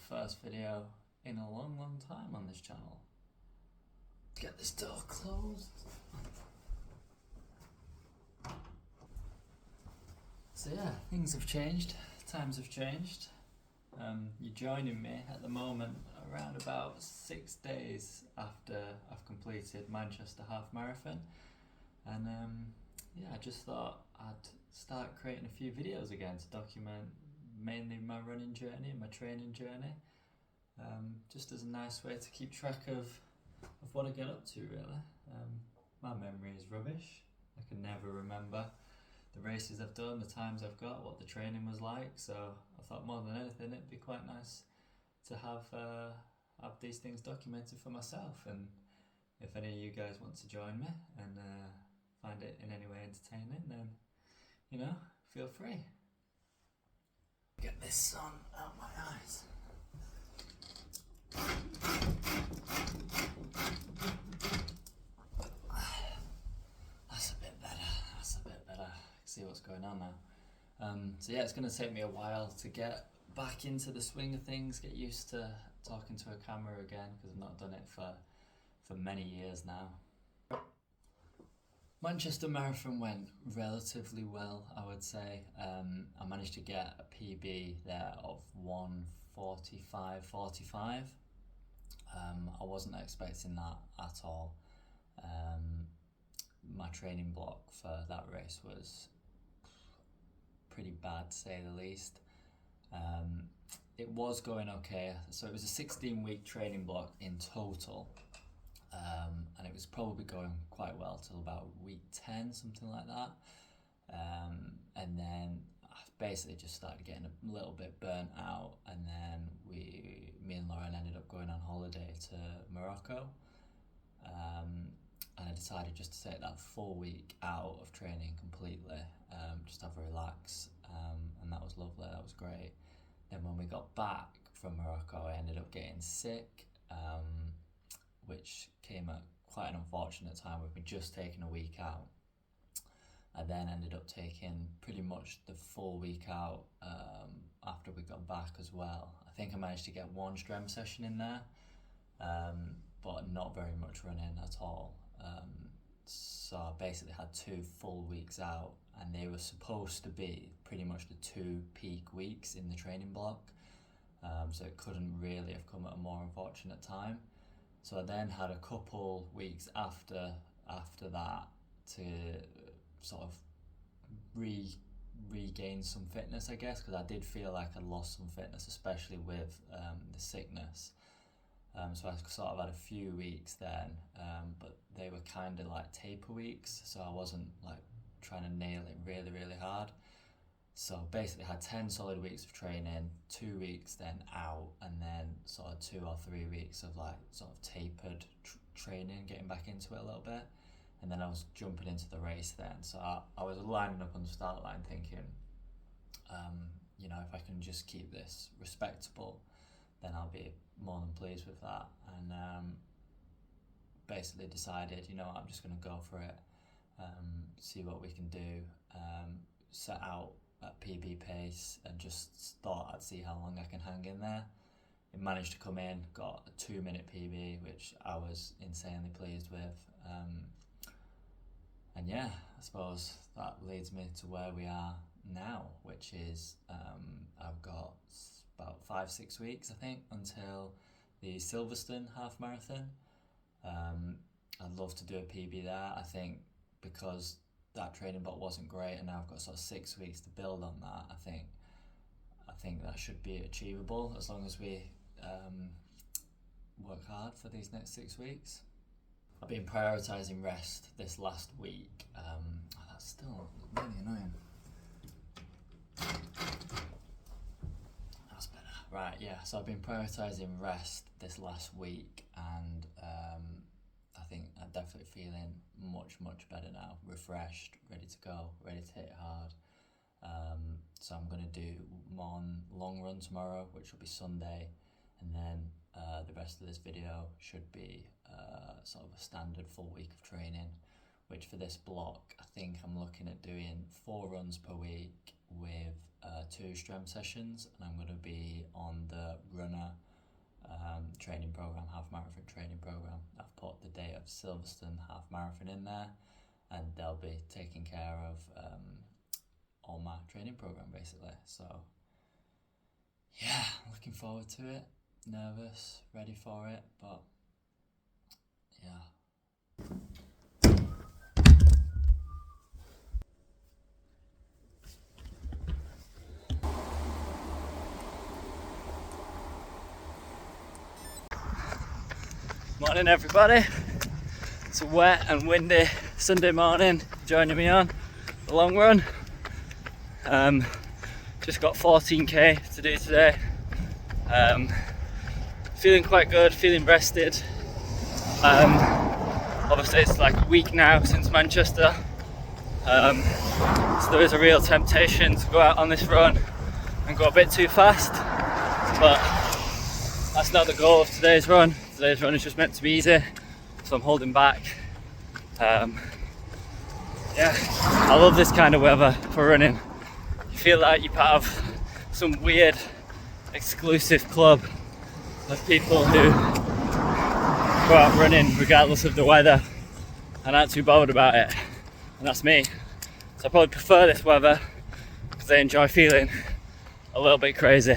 first video in a long time on this channel. Get this door closed. So yeah, things have changed, times have changed. You're joining me at the moment around about 6 days after I've completed Manchester Half Marathon, and yeah, I just thought I'd start creating a few videos again to document mainly my running journey and my training journey, just as a nice way to keep track of what I get up to really. My memory is rubbish. I can never remember the races I've done, the times I've got, what the training was like, so I thought more than anything it'd be quite nice to have these things documented for myself. And if any of you guys want to join me and find it in any way entertaining, then feel free. Get this sun out my eyes. That's a bit better. See what's going on now. So yeah, it's going to take me a while to get back into the swing of things, get used to talking to a camera again, because I've not done it for many years now. Manchester Marathon went relatively well, I would say. I managed to get a PB there of 1:45.45. I wasn't expecting that at all. My training block for that race was pretty bad, to say the least. It was going okay, so it was a 16-week training block in total, and it was probably going quite well till about week 10, something like that, and then I basically just started getting a little bit burnt out, and then me and Lauren ended up going on holiday to Morocco, and I decided just to take that full week out of training completely, just have a relax, and that was lovely, that was great. Then when we got back from Morocco, I ended up getting sick, which came at quite an unfortunate time. We've been just taking a week out. I then ended up taking pretty much the full week out after we got back as well. I think I managed to get one strength session in there, but not very much running at all. So I basically had 2 full weeks out, and they were supposed to be pretty much the 2 peak weeks in the training block. So it couldn't really have come at a more unfortunate time. So I then had a couple weeks after that to sort of regain some fitness, I guess, because I did feel like I lost some fitness, especially with the sickness. So I sort of had a few weeks then, but they were kind of like taper weeks, so I wasn't like trying to nail it really hard. So basically I had 10 solid weeks of training, 2 weeks then out, and then sort of 2 or 3 weeks of like sort of tapered training, getting back into it a little bit, and then I was jumping into the race then. So I was lining up on the start line thinking, if I can just keep this respectable, then I'll be more than pleased with that. And basically decided, I'm just going to go for it, see what we can do, set out at PB pace and just thought I'd see how long I can hang in there. It managed to come in, got a 2-minute PB, which I was insanely pleased with. And yeah, I suppose that leads me to where we are now, which is I've got about 5-6 weeks, I think, until the Silverstone Half Marathon. I'd love to do a PB there. I think because that training block wasn't great, and now I've got sort of 6 weeks to build on that, I think that should be achievable as long as we work hard for these next 6 weeks. I've been prioritising rest this last week. That's still really annoying. That's better. Right, yeah, so I've been prioritising rest this last week, and I think I'm definitely feeling much better now, refreshed, ready to go, ready to hit it hard. So I'm going to do one long run tomorrow, which will be Sunday, and then the rest of this video should be sort of a standard full week of training, which for this block I think I'm looking at doing 4 runs per week with 2 strength sessions, and I'm going to be on the runner training program, half marathon training program. I've put the date of Silverstone Half Marathon in there, and they'll be taking care of all my training program basically. So yeah, looking forward to it. Nervous, ready for it, but yeah. Morning everybody. It's a wet and windy Sunday morning, joining me on the long run. Just got 14k to do today. Feeling quite good, feeling rested. Obviously it's like a week now since Manchester, so there is a real temptation to go out on this run and go a bit too fast, but that's not the goal of today's run. Today's run is just meant to be easy, so I'm holding back. Yeah, I love this kind of weather for running. You feel like you're part of some weird exclusive club of people who go out running regardless of the weather and aren't too bothered about it, and that's me. So I probably prefer this weather because I enjoy feeling a little bit crazy.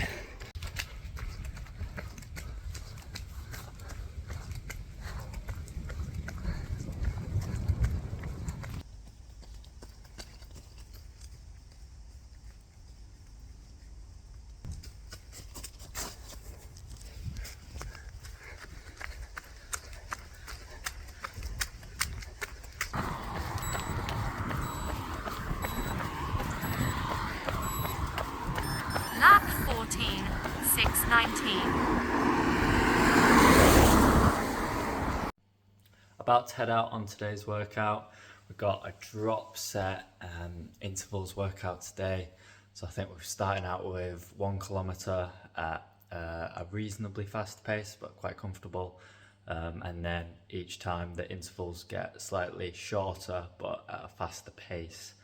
Lap 14, 6:19. About to head out on today's workout. We've got a drop set intervals workout today. So I think we're starting out with 1 kilometre at a reasonably fast pace, but quite comfortable. And then each time the intervals get slightly shorter, but at a faster pace.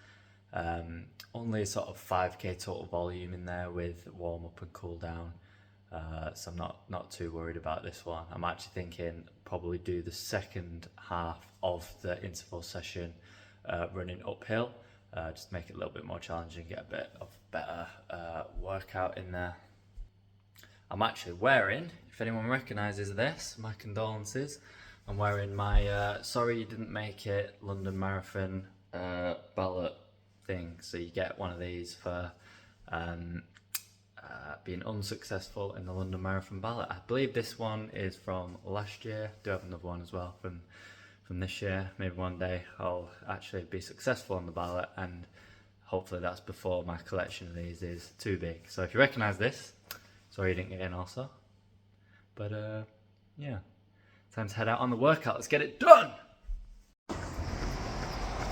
Only sort of 5k total volume in there with warm up and cool down. So I'm not too worried about this one. I'm actually thinking probably do the second half of the interval session running uphill, just make it a little bit more challenging, get a bit of better workout in there. I'm actually wearing, if anyone recognises this, my condolences. I'm wearing my sorry you didn't make it London Marathon ballot thing. So you get one of these for being unsuccessful in the London Marathon ballot. I believe this one is from last year. I do have another one as well from this year. Maybe one day I'll actually be successful on the ballot, and hopefully that's before my collection of these is too big. So if you recognise this, sorry you didn't get in also. But yeah, time to head out on the workout. Let's get it done!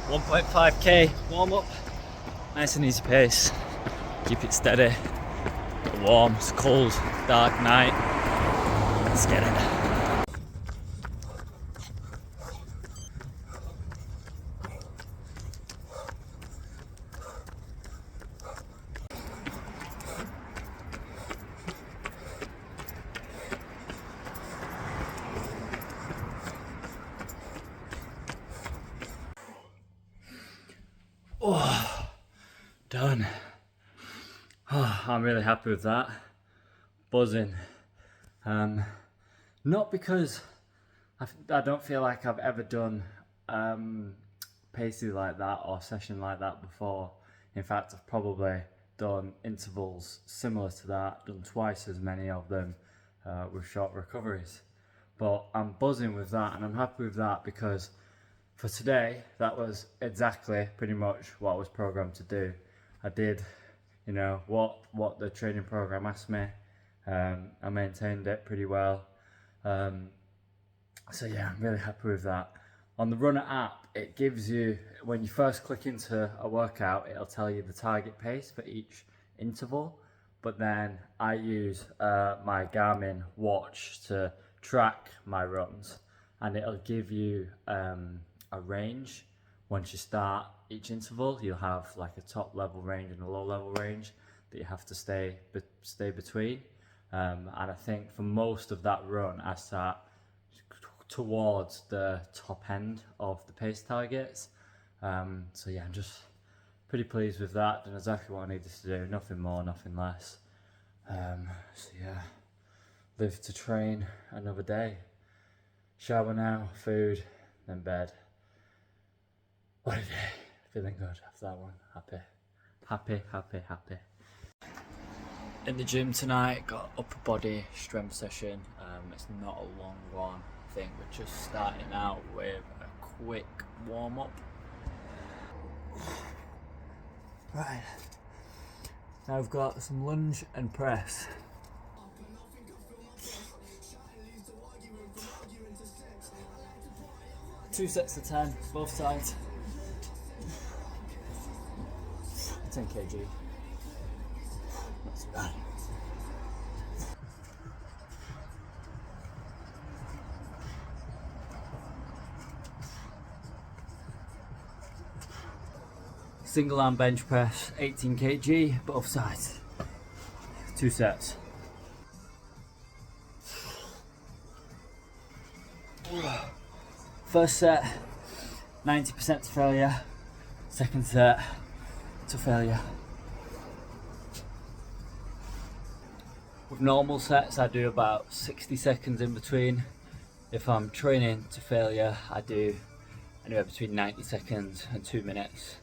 1.5k warm up, nice and easy pace. Keep it steady. Warm, it's cold, dark night. Let's get it. Oh, done. Oh, I'm really happy with that. Buzzing. Not because I don't feel like I've ever done paces like that or session like that before. In fact, I've probably done intervals similar to that, done twice as many of them with short recoveries. But I'm buzzing with that, and I'm happy with that because for today, that was exactly pretty much what I was programmed to do. I did, you know, what the training program asked me. I maintained it pretty well. So yeah, I'm really happy with that. On the Runner app, it gives you, when you first click into a workout, it'll tell you the target pace for each interval. But then I use my Garmin watch to track my runs, and it'll give you a range once you start each interval, you'll have like a top level range and a low level range that you have to stay between. And I think for most of that run, I start towards the top end of the pace targets. So yeah, I'm just pretty pleased with that. Done exactly what I needed to do, nothing more, nothing less. So yeah, live to train another day. Shower now, food, then bed. What a day. Feeling good after that one. Happy. In the gym tonight, got upper body strength session. It's not a long one. I think we're just starting out with a quick warm up. Right. Now I've got some lunge and press. 2 sets of 10, both sides. 10 kg. Not too bad. Single arm bench press, 18 kg, both sides. 2 sets. First set, 90% to failure. Second set, to failure. With normal sets, I do about 60 seconds in between. If I'm training to failure, I do anywhere between 90 seconds and 2 minutes.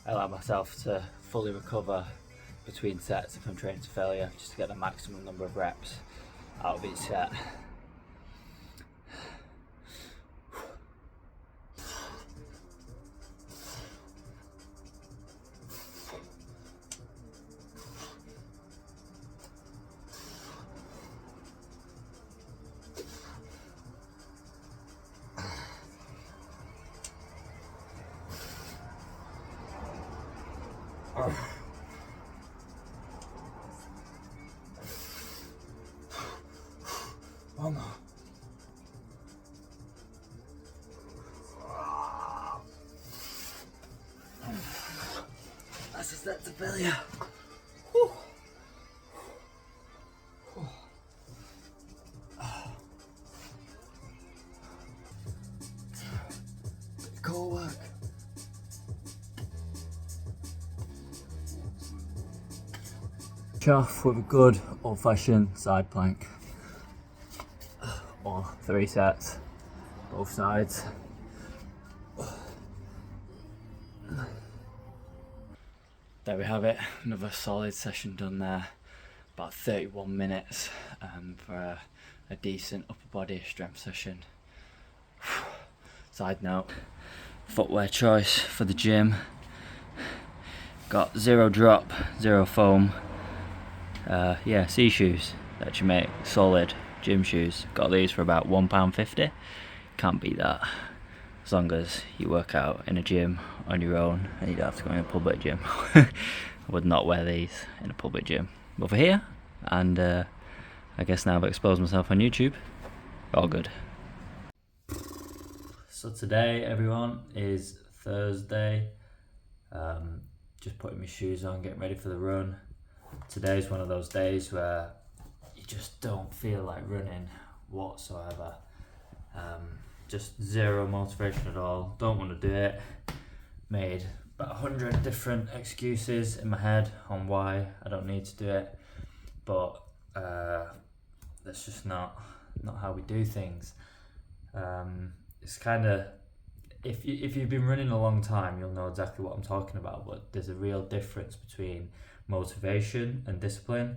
I allow myself to fully recover between sets if I'm training to failure, just to get the maximum number of reps out of each set. One more. That's a set to failure. Whew. Core work. Off with a good old-fashioned side plank, or 3 sets, both sides. There we have it, another solid session done there, about 31 minutes for a decent upper body strength session. Side note, footwear choice for the gym, got 0 drop, 0 foam. Yeah, C shoes that you make, solid gym shoes. Got these for about £1.50. Can't beat that. As long as you work out in a gym on your own and you don't have to go in a public gym. I would not wear these in a public gym. Over here, and I guess now I've exposed myself on YouTube, all good. So today, everyone, is Thursday. Just putting my shoes on, getting ready for the run. Today's one of those days where you just don't feel like running whatsoever. Just zero motivation at all. Don't want to do it. Made about 100 different excuses in my head on why I don't need to do it, but that's just not how we do things. It's kind of, if you've been running a long time, you'll know exactly what I'm talking about. But there's a real difference between motivation and discipline,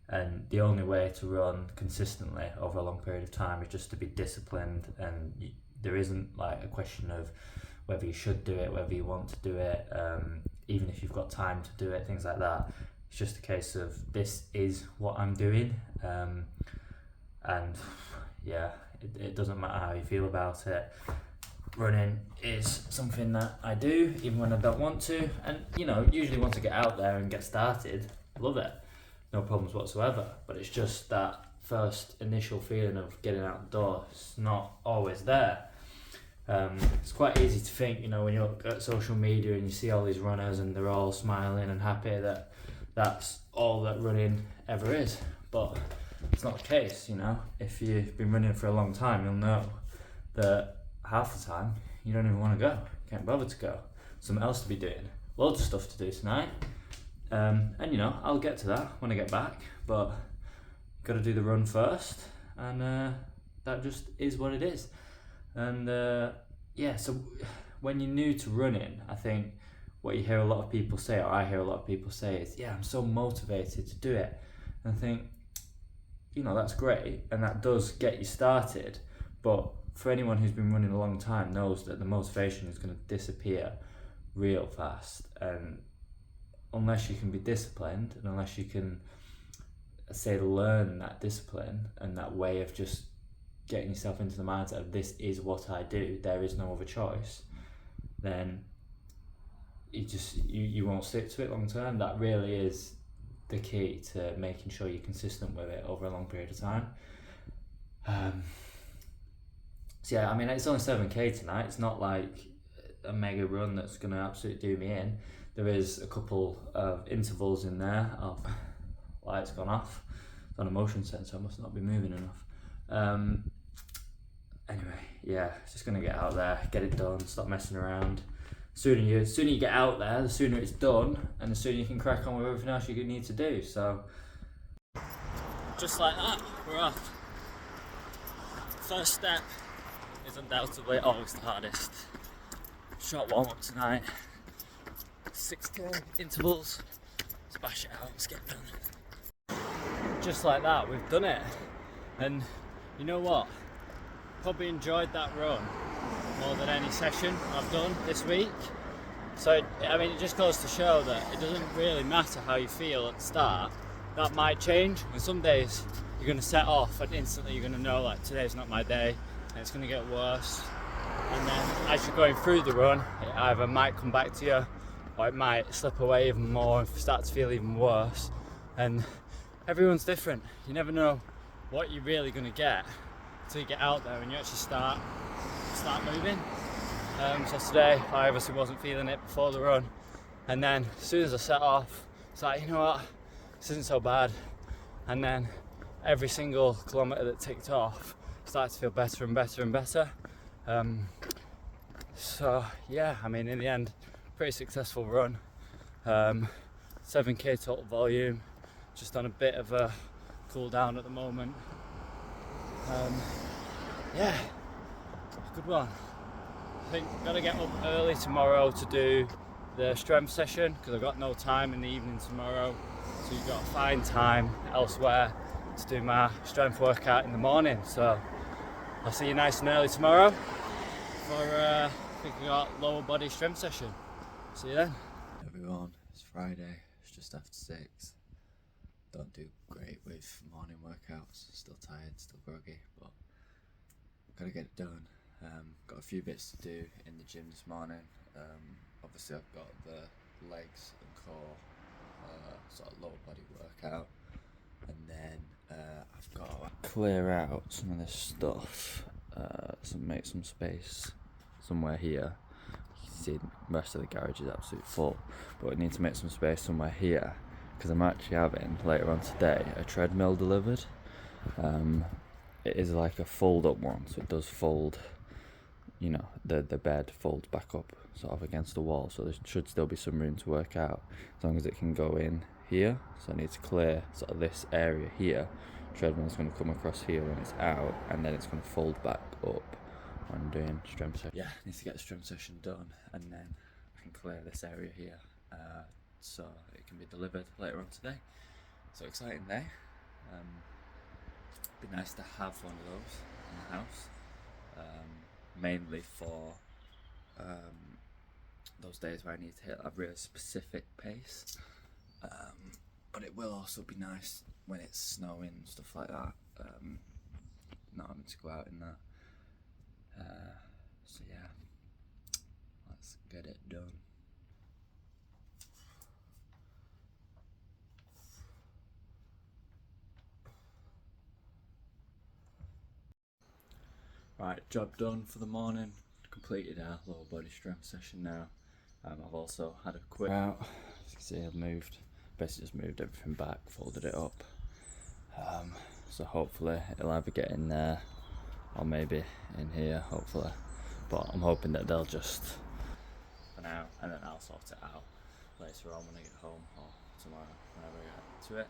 and the only way to run consistently over a long period of time is just to be disciplined. And there isn't like a question of whether you should do it, whether you want to do it, even if you've got time to do it, things like that. It's just a case of, this is what I'm doing, and yeah, it doesn't matter how you feel about it. Running is something that I do even when I don't want to, and usually once I get out there and get started, love it, no problems whatsoever. But it's just that first initial feeling of getting out the door, it's not always there. It's quite easy to think, you know, when you look at social media and you see all these runners and they're all smiling and happy, that that's all that running ever is. But it's not the case, you know. If you've been running for a long time, you'll know that half the time you don't even want to go, can't bother to go. Something else to be doing, loads of stuff to do tonight. And you know, I'll get to that when I get back, but got to do the run first, and that just is what it is. And yeah, so when you're new to running, I think what you hear a lot of people say, or I hear a lot of people say, is, yeah, I'm so motivated to do it. And I think, you know, that's great, and that does get you started, but for anyone who's been running a long time knows that the motivation is going to disappear real fast. And unless you can be disciplined, and unless you can, say, learn that discipline and that way of just getting yourself into the mindset of this is what I do, there is no other choice, then you won't stick to it long term. That really is the key to making sure you're consistent with it over a long period of time. So yeah, I mean, it's only 7k tonight. It's not like a mega run that's going to absolutely do me in. There is a couple of intervals in there. Oh, light's gone off. It's on a motion sensor, I must not be moving enough. Anyway, yeah, just gonna get out there, get it done, stop messing around. The sooner you get out there, the sooner it's done, and the sooner you can crack on with everything else you need to do. So, just like that, we're off. First step is undoubtedly always the hardest. Short warm up tonight. 6k intervals. Let's bash it out. Let's get done. Just like that, we've done it. And you know what? Probably enjoyed that run more than any session I've done this week. So, I mean, it just goes to show that it doesn't really matter how you feel at the start. That might change, and some days you're going to set off and instantly you're going to know, like, today's not my day, and it's going to get worse. And then as you're going through the run, it either might come back to you, or it might slip away even more and start to feel even worse. And everyone's different. You never know what you're really going to get until you get out there and you actually start moving. So today I obviously wasn't feeling it before the run, and then as soon as I set off, it's like, you know what, this isn't so bad. And then every single kilometre that ticked off started to feel better and better and better. So yeah, I mean, in the end, pretty successful run. 7k total volume, just on a bit of a cool down at the moment. Yeah, good one. I think I've got to get up early tomorrow to do the strength session because I've got no time in the evening tomorrow. So you've got to find time elsewhere to do my strength workout in the morning. So I'll see you nice and early tomorrow for I think we got lower body strength session. See you then. Everyone, it's Friday, it's just after 6. Don't do great with morning workouts, still tired, still groggy, but gotta get it done. Got a few bits to do in the gym this morning. Obviously I've got the legs and core sort of lower body workout, and then I've got to clear out some of this stuff, so make some space somewhere here. You can see the rest of the garage is absolutely full, but I need to make some space somewhere here because I'm actually having later on today a treadmill delivered. It is like a fold up one, so it does fold, you know, the bed folds back up sort of against the wall, so there should still be some room to work out as long as it can go in here. So I need to clear sort of this area here. Treadmill's going to come across here when it's out, and then it's going to fold back up when I'm doing strength session. Yeah, I need to get the strength session done, and then I can clear this area here so it can be delivered later on today. So exciting day. Be nice to have one of those in the house, mainly for those days where I need to hit a really specific pace, but it will also be nice when it's snowing and stuff like that, not having to go out in that. So yeah, let's get it done. Right, job done for the morning. completed our lower body strength session now. I've also had a quick out. As you can see, I've basically just moved everything back, folded it up. So hopefully it'll either get in there or maybe in here, hopefully. But I'm hoping that they'll just for now, and then I'll sort it out later on when I get home or tomorrow whenever I get to it.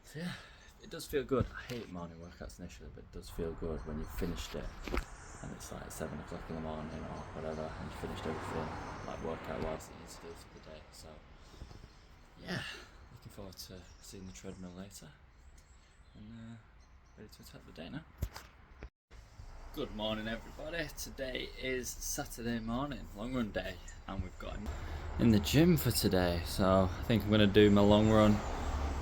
So yeah, it does feel good. I hate morning workouts initially, but it does feel good when you've finished it and it's like 7 o'clock in the morning or whatever, and you finished everything like workout wise that you need to do for the day. So yeah, looking forward to seeing the treadmill later and ready to attack the day now. Good morning everybody, today is Saturday morning, long run day, and we've got in the gym for today. So I think I'm going to do my long run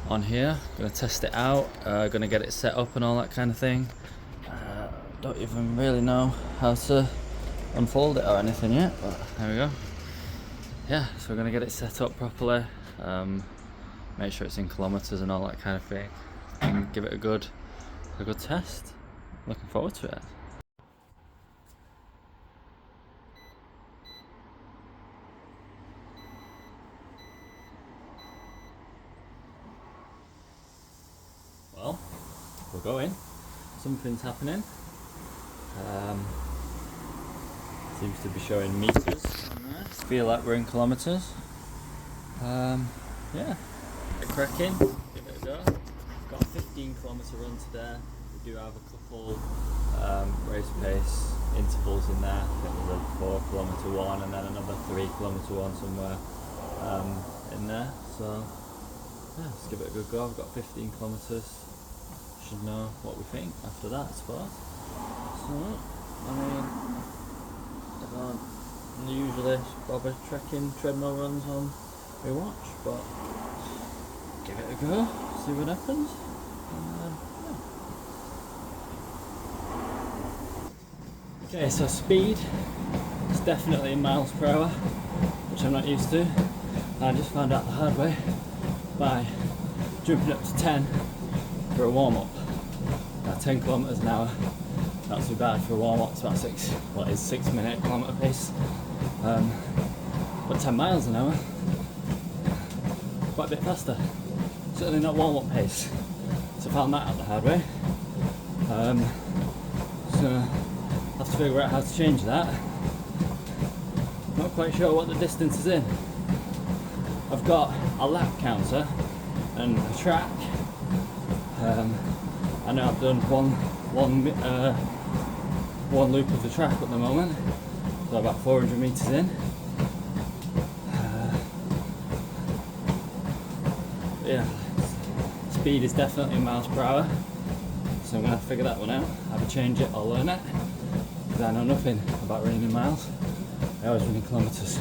on here, going to test it out, going to get it set up and all that kind of thing. Don't even really know how to unfold it or anything yet, but there we go. Yeah, so we're going to get it set up properly, make sure it's in kilometres and all that kind of thing, and give it a good test. Looking forward to it. Well, we're going. Something's happening. Seems to be showing meters on there. Feel like we're in kilometres. Yeah, get cracking, give it a go. Got a 15-kilometre run today. We do have a couple race pace intervals in there. I think there's a 4-kilometre one and then another 3-kilometre one somewhere in there. So yeah, let's give it a good go. I've got 15 kilometres. Should know what we think after that, I suppose. So, I mean, I don't usually bother trekking treadmill runs on my watch, but give it a go, see what happens. Yeah. Okay, so speed is definitely in miles per hour, which I'm not used to. I just found out the hard way by jumping up to 10 for a warm-up. 10 kilometres an hour, not too bad for a warm-up. It's about 6-minute kilometre pace, but 10 miles an hour, quite a bit faster. Certainly not warm-up pace, so I found that out the hard way. So I have to figure out how to change that. Not quite sure what the distance is in. I've got a lap counter and a track. I know I've done one loop of the track at the moment, so about 400 metres in. Yeah, speed is definitely in miles per hour, so I'm going to figure that one out, either change it or learn it, because I know nothing about running in miles. I always run in kilometres.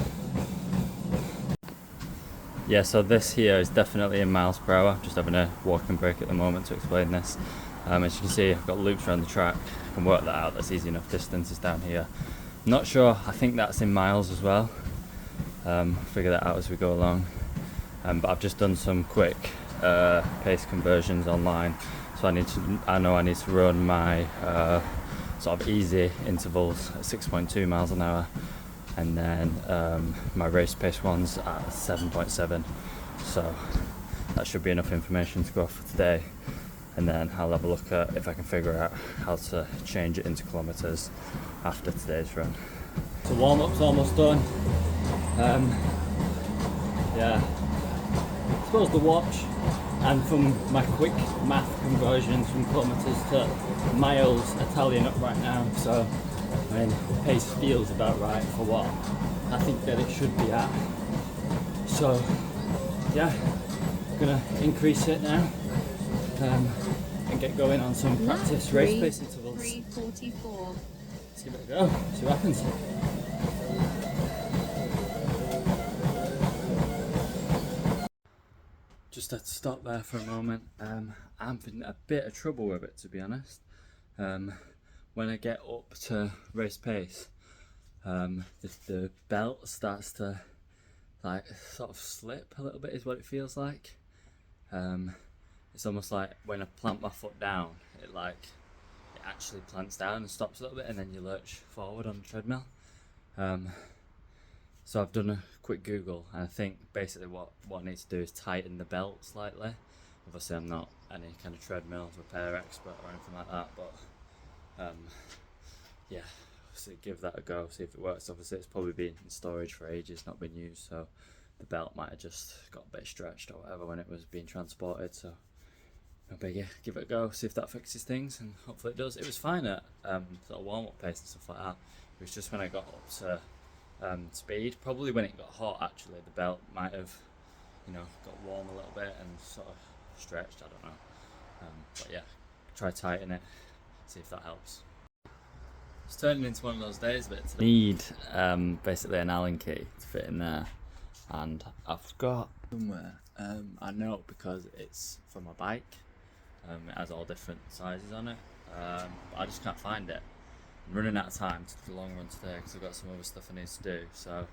Yeah, so this here is definitely in miles per hour. Just having a walking break at the moment to explain this. As you can see, I've got loops around the track. I can work that out, that's easy enough. Distance is down here. Not sure, I think that's in miles as well. Figure that out as we go along. But I've just done some quick pace conversions online. So I know I need to run my sort of easy intervals at 6.2 miles an hour. And then my race pace one's at 7.7, so that should be enough information to go off for today, and then I'll have a look at if I can figure out how to change it into kilometres after today's run. So warm-up's almost done. Yeah, I suppose the watch, and from my quick math conversions from kilometres to miles, are tallying up right now, so I mean, the pace feels about right for what I think that it should be at. So, yeah, gonna increase it now and get going on some practice race pace intervals. 3:44. Let's give it a go, see what happens. Just had to stop there for a moment. I'm having a bit of trouble with it, to be honest. When I get up to race pace, the belt starts to like sort of slip a little bit, is what it feels like. It's almost like when I plant my foot down, it actually plants down and stops a little bit, and then you lurch forward on the treadmill. So I've done a quick Google, and I think basically what I need to do is tighten the belt slightly. Obviously I'm not any kind of treadmill repair expert or anything like that, but yeah, so give that a go, see if it works. Obviously it's probably been in storage for ages, not been used, so the belt might have just got a bit stretched or whatever when it was being transported, so no biggie. Give it a go, see if that fixes things, and hopefully it does. It was fine at sort of warm-up pace and stuff like that. It was just when I got up to speed, probably when it got hot actually, the belt might have, you know, got warm a little bit and sort of stretched, I don't know. But yeah, try tighten it, see if that helps. It's turning into one of those days a bit today. Need basically an Allen key to fit in there, and I've got somewhere, I know because it's for my bike, it has all different sizes on it, but I just can't find it. I'm running out of time to do the long run today because I've got some other stuff I need to do, so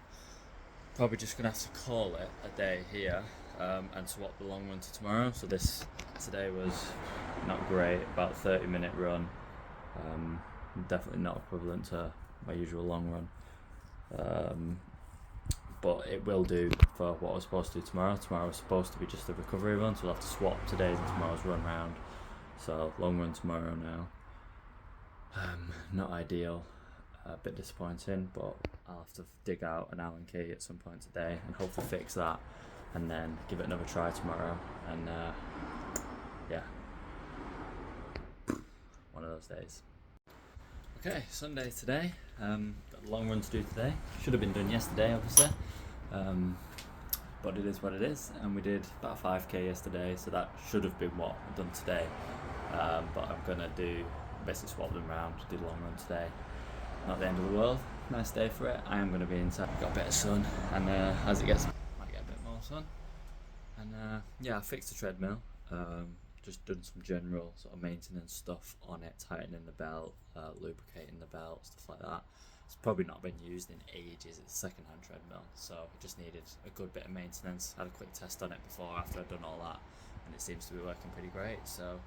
probably just gonna have to call it a day here and swap the long run to tomorrow. So today was not great, about a 30-minute run, definitely not equivalent to my usual long run, but it will do for what I was supposed to do tomorrow. Tomorrow was supposed to be just a recovery run, so we'll have to swap today's and tomorrow's run round. So long run tomorrow now. Not ideal, a bit disappointing, but I'll have to dig out an Allen key at some point today and hopefully fix that, and then give it another try tomorrow, and yeah, one of those days. Okay, Sunday today, got a long run to do today. Should have been done yesterday obviously, but it is what it is, and we did about a 5k yesterday, so that should have been what I've done today, but I'm gonna basically swap them around, do the long run today. Not the end of the world, nice day for it. I am going to be inside, got a bit of sun, and as it gets, might get a bit more sun. And yeah, I fixed the treadmill, just done some general sort of maintenance stuff on it, tightening the belt, lubricating the belt, stuff like that. It's probably not been used in ages, it's a second-hand treadmill, so it just needed a good bit of maintenance. Had a quick test on it before, after I'd done all that, and it seems to be working pretty great, so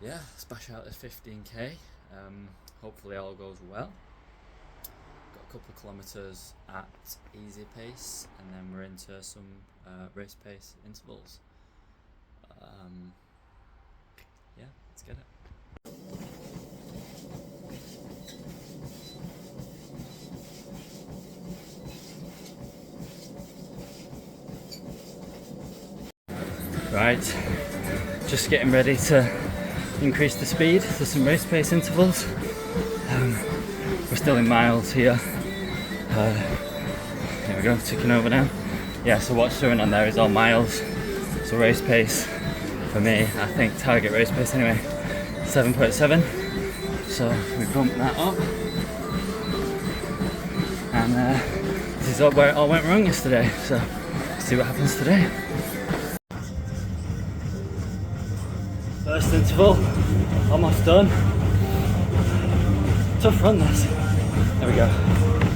yeah, splash out this 15k, hopefully all goes well. Got a couple of kilometres at easy pace, and then we're into some race pace intervals. Yeah, let's get it. Right, just getting ready to increase the speed to some race pace intervals. We're still in miles here. There we go, ticking over now. Yeah, so what's showing on there is all miles. So race pace for me, I think target race pace anyway, 7.7. So we bumped that up. And this is where it all went wrong yesterday. So let's see what happens today. First interval, almost done. Tough run this. There we go.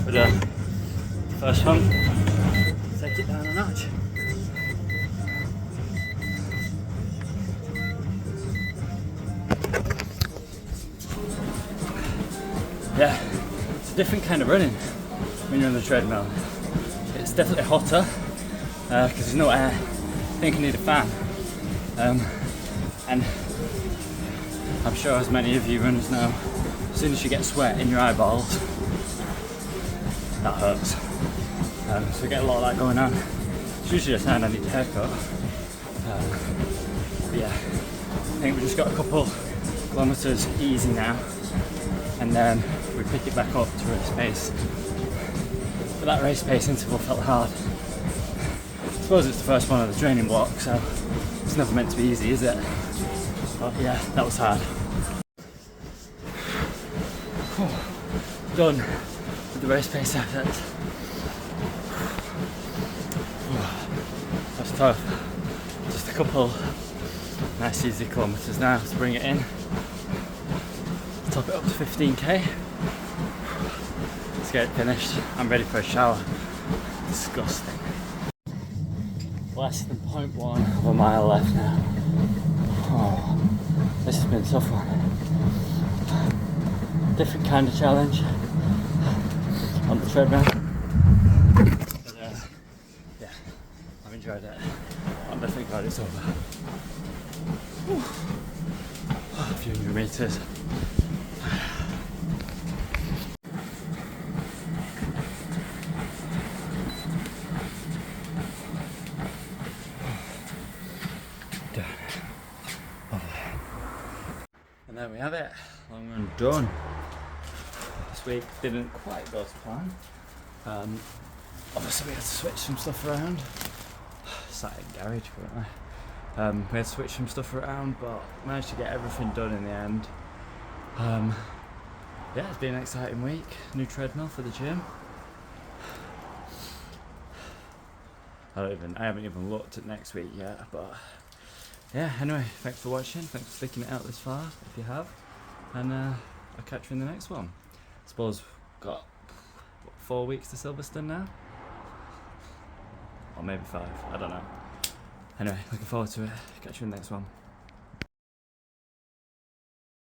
We're done. First one. Take it down a notch. Yeah, it's a different kind of running when you're on the treadmill. It's definitely hotter because there's no air. I think I need a fan. And I'm sure as many of you runners know, as soon as you get sweat in your eyeballs, that hurts. So we get a lot of that going on. It's usually a sign I need a haircut. But yeah, I think we just got a couple kilometres easy now, and then we pick it back up to race pace. But that race pace interval felt hard. I suppose it's the first one of the training block, so it's never meant to be easy, is it? But yeah, that was hard. Done with the race pace effort. That's tough. Just a couple nice easy kilometres now to bring it in. Top it up to 15k. Let's get it finished. I'm ready for a shower. Disgusting. Less than 0.1 of a mile left now. Oh, this has been a tough one. different kind of challenge on the treadmill. But yeah, I've enjoyed it. I'm definitely glad it's over. Whew. A few hundred meters. Done. And there we have it. Long run done. This week didn't quite go to plan. Obviously we had to switch some stuff around. Sat in the garage currently. We had to switch some stuff around, but managed to get everything done in the end. Yeah, it's been an exciting week. New treadmill for the gym. I haven't even looked at next week yet, but yeah, anyway, thanks for watching, thanks for sticking it out this far, if you have, and I'll catch you in the next one. I suppose we've got, 4 weeks to Silverstone now? Or maybe 5, I don't know. Anyway, looking forward to it, catch you in the next one.